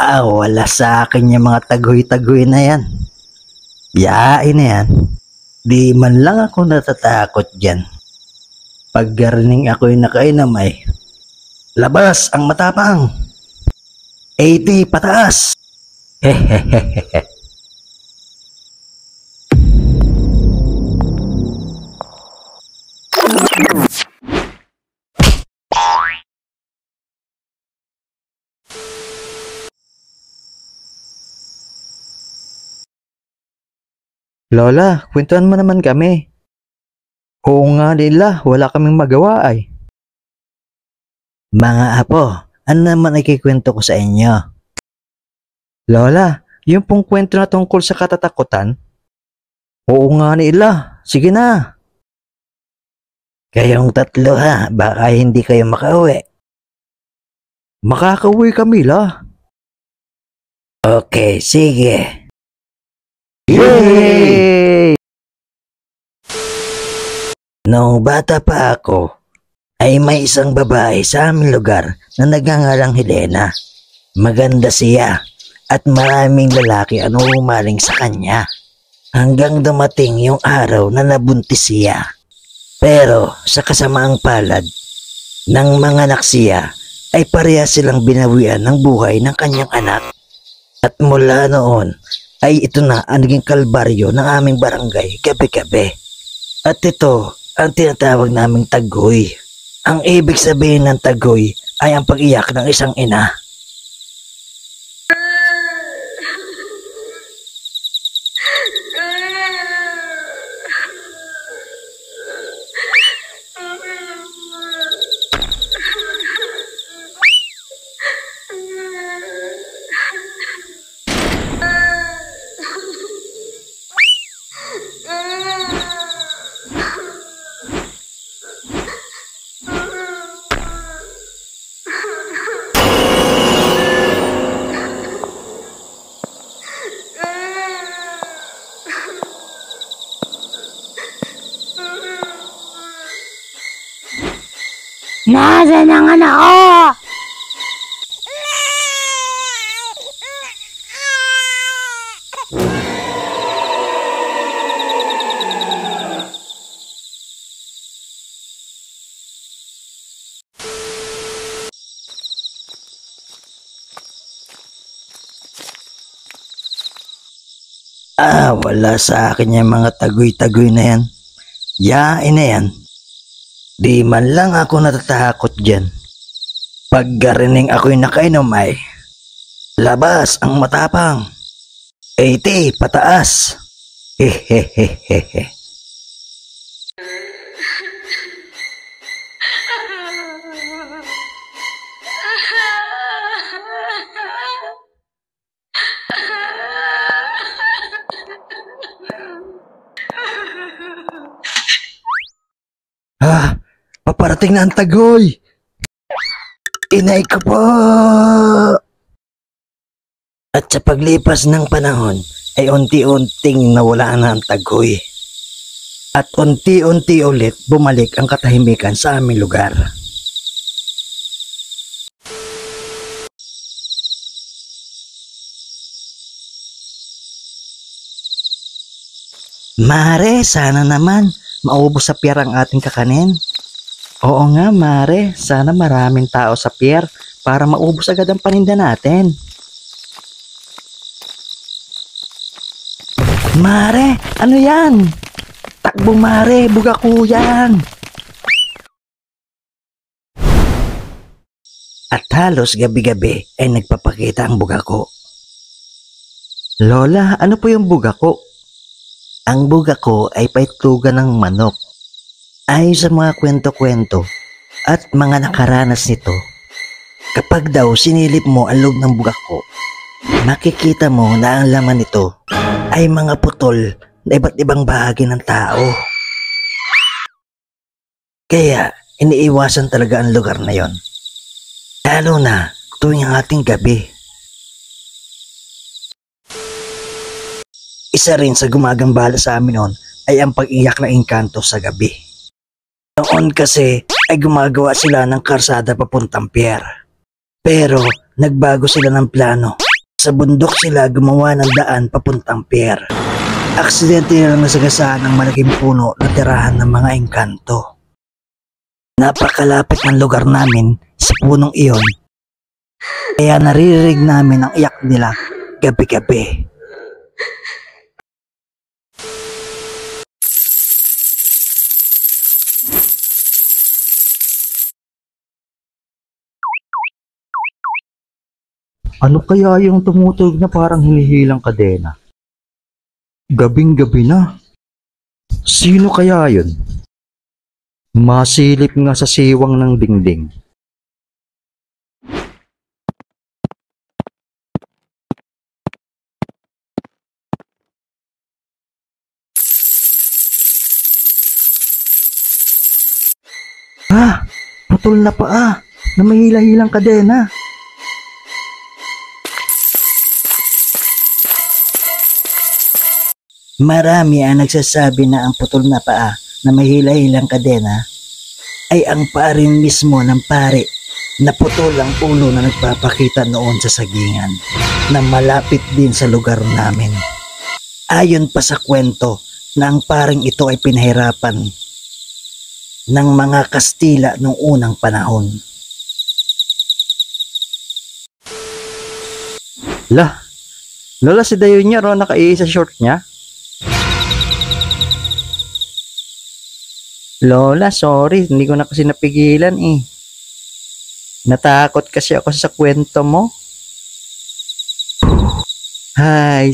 Wala sa akin yung mga tagoy-tagoy na yan. Yain na yan. Di man lang ako natatakot dyan. Pag garining ako'y nakainamay, labas ang matapang. 80 pataas. Hehehehe. Lola, kwentuhan mo naman kami. Oo nga nila, wala kaming magawa ay. Mga apo, ano naman ikikwento ko sa inyo? Lola, yung pong kwento na tungkol sa katatakutan? Oo nga nila, sige na. Kayong tatlo ha, baka hindi kayo makauwi. Makakauwi kami la. Okay, sige. Yay! Noong bata pa ako, ay may isang babae sa aming lugar na nagngangalang Helena. Maganda siya at maraming lalaki ang umaling sa kanya. Hanggang dumating yung araw na nabuntis siya. Pero sa kasamaang palad ng mga anak siya ay pareha silang binawian ng buhay ng kanyang anak. At mula noon ay ito na ang naging kalbaryo ng aming barangay gabi-gabi. At ito ang tinatawag naming tagoy. Ang ibig sabihin ng tagoy ay ang pag-iyak ng isang ina. Nasaan ang anak ko? Wala sa akin yung mga tagoy-tagoy na yan. Yain na yan. Di man lang ako natatakot dyan. Pag garining ako'y nakainom ay, labas ang matapang. 80 pataas. Hehehehe. Paparating na ang tagoy. Inay ko po. At sa paglipas ng panahon ay unti-unting nawala na ang tagoy. At unti-unti ulit bumalik ang katahimikan sa aming lugar. Mare, sana naman maubos sa pier ang ating kakanin. Oo nga Mare, sana maraming tao sa pier para maubos agad ang paninda natin. Mare, ano yan? Takbo Mare, bugaku yan. At halos gabi-gabi ay nagpapakita ang bugako. Lola, ano po yung bugako? Ang bugako ay paitlugan ng manok. Ayon sa mga kwento-kwento at mga nakaranas nito, kapag daw sinilip mo ang loob ng bugako, makikita mo na ang laman nito ay mga putol na iba't ibang bahagi ng tao. Kaya iniiwasan talaga ang lugar na yon, lalo na tuwing ang ating gabi. Isa rin sa gumagambala sa amin noon ay ang pag-iyak na engkanto sa gabi. Noon kasi ay gumagawa sila ng karsada papuntang pier. Pero nagbago sila ng plano Sa bundok sila gumawa ng daan papuntang pier. Aksidente nilang nasagasaan ng malaking puno na tirahan ng mga engkanto. Napakalapit ng lugar namin sa punong iyon, kaya naririnig namin ang iyak nila gabi-gabi. Ano kaya yung tumutugog na parang hinihilang kadena? Gabing-gabi na. Sino kaya yun? Masilip nga sa siwang ng dingding. Putol na paa na may hila-hilang kadena. Marami ang nagsasabi na ang putol na paa na may hila-hilang kadena ay ang paa rin mismo ng pare na putol ang ulo na nagpapakita noon sa sagingan na malapit din sa lugar namin. Ayon pa sa kwento na ang paring ito ay pinahirapan ng mga Kastila noong unang panahon. Lola, si Dayo niya ro nakaiisa short niya. Lola, sorry, hindi ko na kasi napigilan eh. Natakot kasi ako sa kwento mo. Hi.